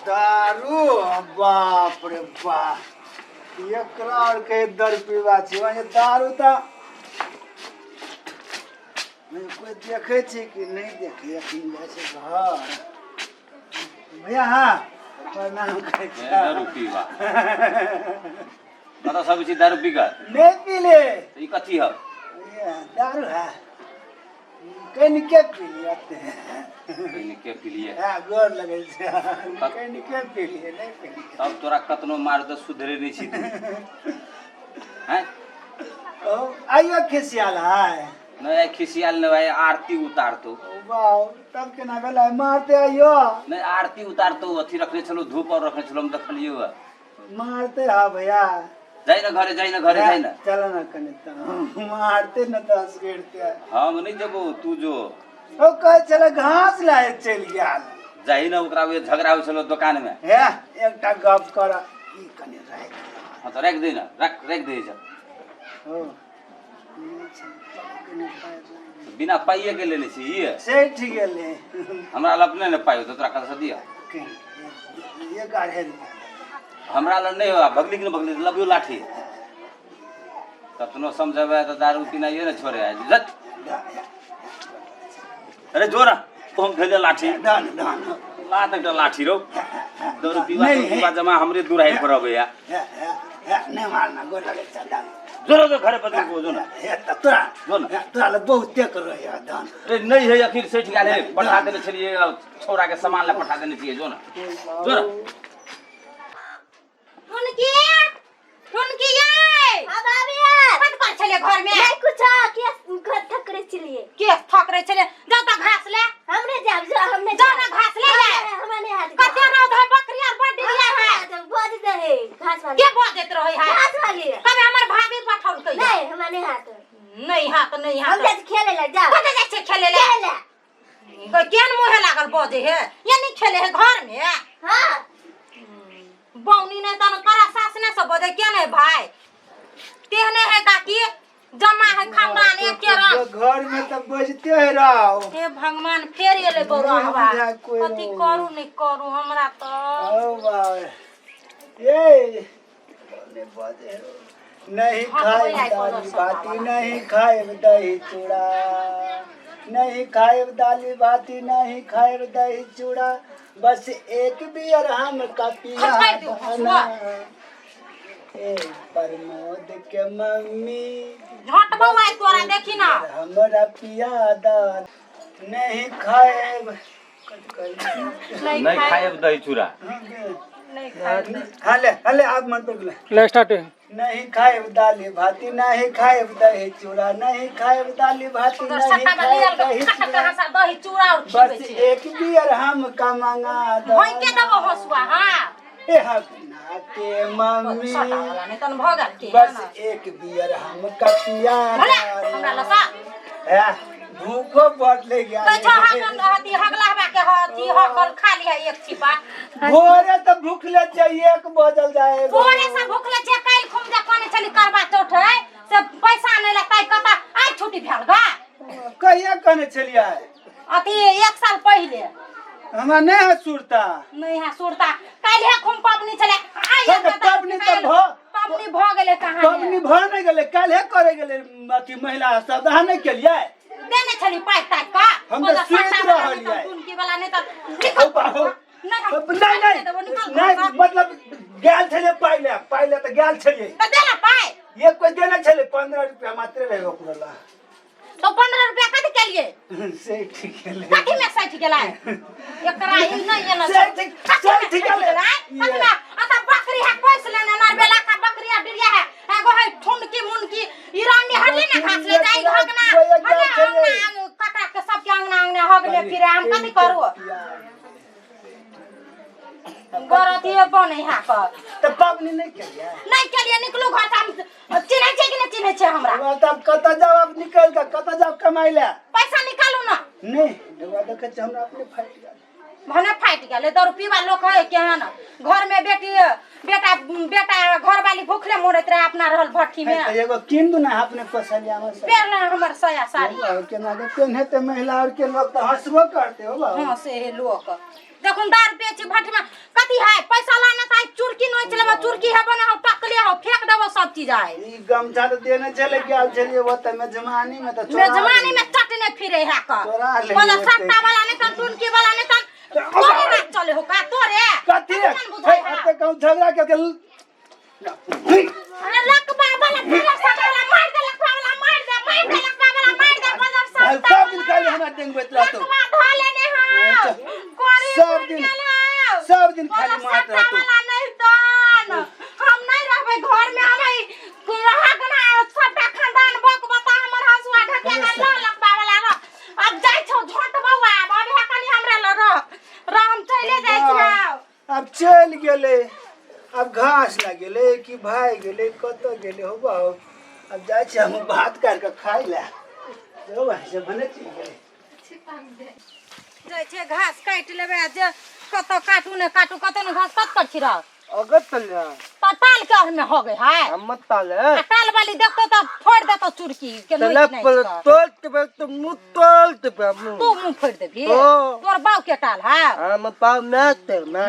दारू बाप रे बाप एकरा और के दर पीवा छी दारू तो कोई देखे छी कि नहीं देखे अखन जाय छै घर भैया हाँ प्रणाम करे छी दारू पीवा कत सब छी दारू पीका नहीं पी ले ई कथी ह दारू है कहीं के पी लियाते कहीं के पी लिए हां गोर लगे छै कहीं के पी लिए नहीं पी तब तोरा कतनो मार त सुधरे नहीं छी तू हैं ओ आइयो खिसियाल है नहीं खिसियाल न भाई आरती उतार तो वाह तब केना भेलै मारते आइयो नहीं आरती उतार तो अथी रखले छलो धूप और रखले छलो हम देखलियो मारते हा भैया जाई न घरे जाई न चल ना कने त मारते न त असगेरते हम नहीं जबो तू जो ओ कह चल घास लाए चल गेल जाई न ओकरा वे झगड़ा हो छलो दुकान में हे एकटा गप कर ई कने रह हां तो रख दे न रख दे जा ओ बिना पाइए के लेने छी ये से ठीक गेले हमरा ल अपने न पाइयो तो तोरा कत से दिया ये गाड़े हमरा ल नहीं हो भगली के भगली लबियो लाठी कतनो समझावे तो दारू पीना ये न छोड़े आज जट अरे जोरा तुम खेले लाठी दान लात एक लाठी रो दारू पीवा जमा हमरे दूर है परबे या नहीं मारना गोर लगे दान जोरा तो घरे पर को जो ना तोरा ल बहुत कर रहा दान अरे नहीं है आखिर सेठ गेले पठा देने छलिए छोरा के सामान ला पठा देने चाहिए जो ना जोरा उनकी ये अब आबे यार कौन कर चले घर में नहीं कुछ के ठकरे चलिए के ठकरे चले जा त घास ले हमने हमने जा ना घास ले हमने हाथ कते ना उधर बकरी और बड़ दिया है बोझ दे घास वाली के बोझ देत रही है घास वाली कबे हमर भाभी पठाउल कई नहीं हमने हाथ नहीं हाथ हम जा खेले ले जा कते जा खेले ले कोई केन मुहे लागल बोझे है ये नहीं खेले है घर में हां बौनी ने तन करा सास ने सब बोझे के नहीं भाई तेहने है काकी जमा है खानदान एक के रंग घर में तो बजते है रहो हे भगवान फेर एले बौरावा कथि करू नहीं करू हमरा तो ओ भाई ये ने बजे नहीं खाए दाली बाती नहीं खाए दही चूड़ा नहीं खाए दाली बाती नहीं खाए दही चूड़ा बस एक बियर हम का पिया ए प्रमोद के मम्मी झट बौआ तोरा देखी ना हमरा पिया दाल नहीं खाए नहीं खाए दही चूड़ा नहीं खाए हले आप मन तो ले स्टार्ट नहीं खाए दाली भाती नहीं खाए दही चूड़ा नहीं खाए दाली भाती नहीं खाए दही चूड़ा और बस एक बियर हम का मंगा दो होई के दबो हसुआ हां ए हकना के मम्मी नहीं तन भगल के बस एक बियर हम का पिया हमरा लसा है भूखो बढ़ ले गया तो हगन हती हगलाबा के हती हकल खा लिया एक छिपा भोरे तो भूख ले चाहिए एक बजल जाए भोरे से भूख ले जे काल खुम जा कोने चली करबा चौठ है से पैसा नहीं लगता कता आज छुट्टी भेल गा कहिया कने चलिया अथी एक साल पहले हमरा नहीं है सुरता नहीं है सुरता काल है खुम पबनी चले आई पबनी तो पबनी भ गेले कहां पबनी भ नहीं गेले काल है करे गेले अथी महिला सब नहीं के लिए देने छली पाई ताक का हम तो सुत रहलिए उनकी वाला नहीं तो नहीं मतलब गेल छले पाइले तो गेल छले तो देना पाए ये कोई देना छले 15 रुपया मात्र ले ओकरा तो 15 रुपया कथि के लिए से ठीक है कथि में सही गेला एकरा ई नहीं है ना से ठीक है कथि आता बकरी है पैसा लेने मार बेला का बकरिया डिरिया है एगो है ठुंडकी मुंडकी ईरानी हल्ली ना घास ले जाई घगना कटा के सब के अंगना हगले फिर हम कथि करू गरती बने है कर तो पबनी नहीं के लिए निकलू घर से चिन्हे छै कि नहीं चिन्हे छै हमरा तब कत जाओ अब निकल का कत जाओ कमाई ले पैसा निकालू ना नहीं देवा देखे हमरा अपने फाइट गया भने फाट गेले दारू पीवा लोग है केहन घर में बेटा घर वाली भूखले मरत रहे अपना रहल भट्ठी में तो एगो किन दू ना अपने पसलिया में से पेरले हमर सया साड़ी केना के पेन्हे ते महिला और के लोग तो हंसबो करते हो बाबू हां से लोग देखुन दारू बेची भट्ठी में कथी है पैसा लाना त चुरकी नोच लेबा चुरकी है बना हो टकले हो फेंक देबो सब चीज आए ई गमछा तो देने चले गेल छलिए वो त में जमानी में तो मैं जमाने में चटने फिरे है का चोरा ले बोला सट्टा वाला नहीं तन टुनकी वाला नहीं तन तोरे रात चले हो का तोरे कथी है कहूं झगड़ा के अरे लकबा वाला फिर सटाला मार दे लकबा वाला मार दे लकबा वाला मार दे बाजार सट्टा सब दिन खाली हमरा डेंग बेत रहतो लकबा धले ने हां कोरी सब दिन खाली मारत रहतो वाला नहीं तन हम नहीं रहबे घर में हम रहा गना सट्टा खानदान बक बता हमर हसुआ ढके गल लकबा वाला अब जाय छौ झोट बउआ बाबे कनी हमरा ल राम चले जाय छौ अब चल गेले अब घास ना गेले कि भाई गेले कत गेले हो बाबू अब जाय छी हम भात काट के खाइ ले जो भाई से बने छी गेले जाय छे घास काट लेबे जे कत काटू ने घास कत कर छी रह अगत तल ताल के में हो गए है हम मत ताल ताल वाली देखतो तो फोड़ देतो चुरकी के नहीं पर तोल के तो मुंह तोल ते तू मुंह फोड़ देबी तोर बाऊ के टाल है हम पाव मैते मैं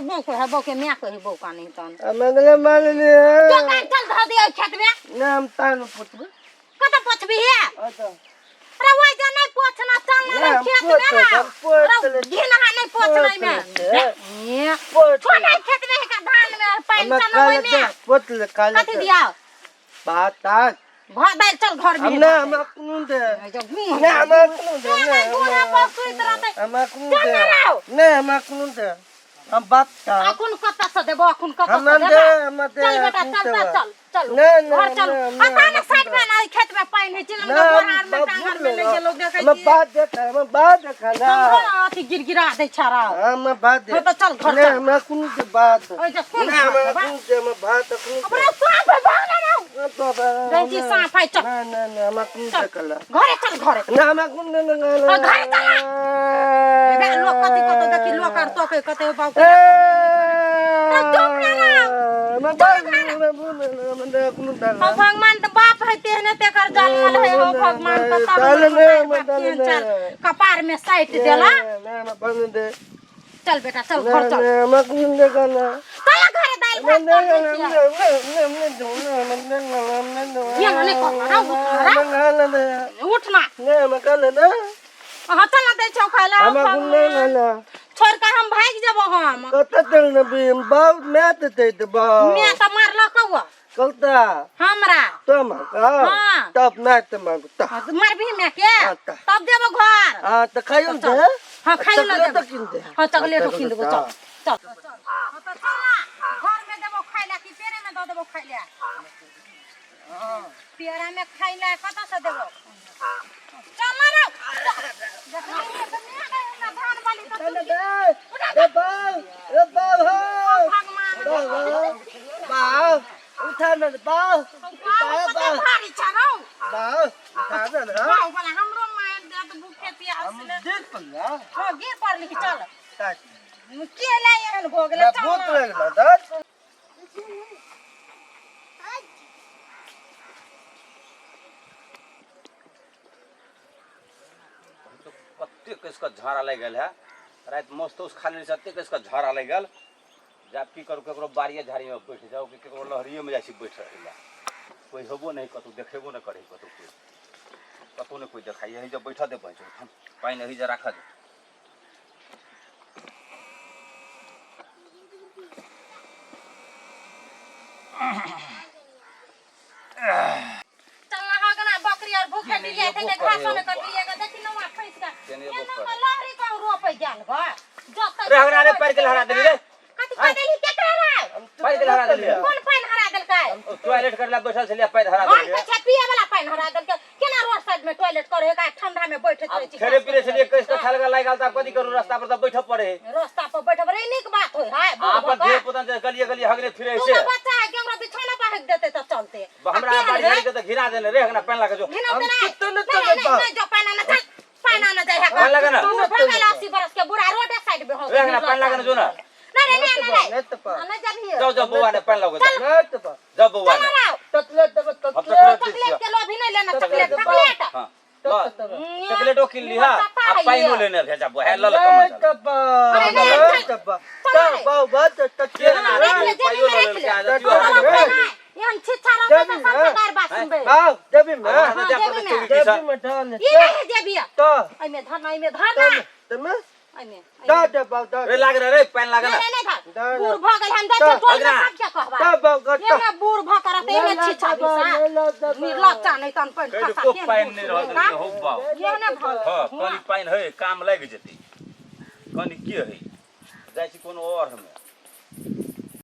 बाऊ को है बाऊ के मैं को ही बाऊ का नहीं तन मंगले मानले तो चल ध दे खेत में नाम तान पुतबे कत पोछबी है अच्छा अरे वो जा नहीं पोछना चल ना खेत में ना घिना नहीं पोछना में छोटा खेत में का धान में पानी चलवे में पोतले काले कथि दिया बात भाई चल घर में ना हम कुनु दे ना हम कुनु दे ना हम कुनु दे हम बात का अखुन कत से देबो अखुन कत से हम देबो हम दे चल बेटा चल चल ना घर चल आता ना साइड में ना खेत में पानी है चिलम के बोहार में टांगर में ले गेलो देखे हम बात देखा हम बात देखा ना अथी गिरगिरा दे छारा हम बात दे तो चल घर ना हम कुनु दे बात ओए जा सुन ना हम कुनु दे हम बात कुनु अपने सांप भागना ना जैसी सांप है चल ना हम कुनु दे कला घरे चल घरे ना हम कुनु दे ना घरे चल बे लोग कथि कत देखि लोग कर तो के कते बाऊ के भगवान तो बाप है तेने तेकर जन्मल है हो भगवान पता कपार में साइट देला चल बेटा चल घर चल चल घरे दाल भात उठना हां चल दे छौ खाला छोड़ के हम भाग जब हम कत चल न भी बाप मैं तो मैं तो मारला कौआ कलता हमरा तुम का हां तब मैं तो मांगता मार भी मैं के तब देबो घर हां तो खाइयो दे हां खाइयो ले तो किन दे हां चॉकलेट किन देबो चल चल तो चल घर में देबो खाइला कि पेरे में दे देबो खाइला हां पेरा में खाइला कत से देबो चल ना धान वाली तो ए बाप उठा न बाप भारी छरो उठा न बाऊ वाला हमरो मार दे तो भूखे प्यास हम देख पल्ला हां गिर पड़ली कि चल ताक के ले एहन हो गेले चल बहुत लगला दाद कत्ते किसका झाड़ा लग गल है रात मस्त उस खाली सत्ते किसका झाड़ा लग गल जब की करू केकरो बाड़िया झाड़ी में बैठ जाओ कि केकरो लहरिये में जासी बैठ रहला कोई होबो नहीं कतु देखेबो न करे कतु ने कोई देखाई यही जब बैठा दे पहुंच हम पानी नहीं जा रखा दे चलना होगा बकरी और भूखे लिए थे घासों में कट लिएगा देखी ना वहां फंस का ये ना लहरी का रोप जाल बा जब रे हमरा ने पैर के लहरा दे रे कथि कह देली के रहा पैर के लहरा दे कौन पानी हरा देल का टॉयलेट करला बैठल छलिया पैर हरा दे हम तो पिए वाला पानी हरा देल के केना रोड साइड में टॉयलेट करे का ठंडा में बैठे रहे छी खेरे पिरे छलिए कैसे थलगा लागल त कथि करू रास्ता पर त बैठ पड़े रास्ता पर बैठे बड़े नीक बात होय है आप देह पुतन गलिए गलिए हगरे फिरे तू से बच्चा है कि हमरा बिछौना पर हक देते तो चलते हमरा बाड़ी झाड़ी के त घिरा देले रे हगना पैन लगा जो नहीं जो पाना ना चल पाना ना जाए पैन लगा ना तू भगला 80 बरस के रे ना पान लागन जो ना नहीं नहीं नहीं नहीं तो पा नहीं जब जाओ जाओ बुआ ने पान लागो नहीं तो पा जाओ बुआ ने तकले तब हम तकले चॉकलेट के लो भी नहीं लेना चॉकलेट हां चॉकलेट ओ किन लिहा आ पाइनो लेने भेजा बो है लल नहीं कम तो पा नहीं तो पा तो बाऊ बात तकले पाइयो ले के आ जाओ यहाँ छिछा रहा तो संस्कार बात सुनबे बाऊ जबी में हां जा पर चोरी की जबी में डाल ये है जेबिया तो आई में धर ना तम आई में दा दे बाऊ दा रे लाग रे पान लाग ना नहीं नहीं धर बूढ़ भ गइल हम जाते टोल में सब क्या कहबा दा बाऊ गट ये में बूढ़ भ करत ए में छिछा बिसा निर्लज्जा नहीं तन पण कहीं को पाइन नहीं रहत हो बाऊ ये ने भ हां कनी पाइन है काम लाग जती कनी के है जाय छी कोनो और हमें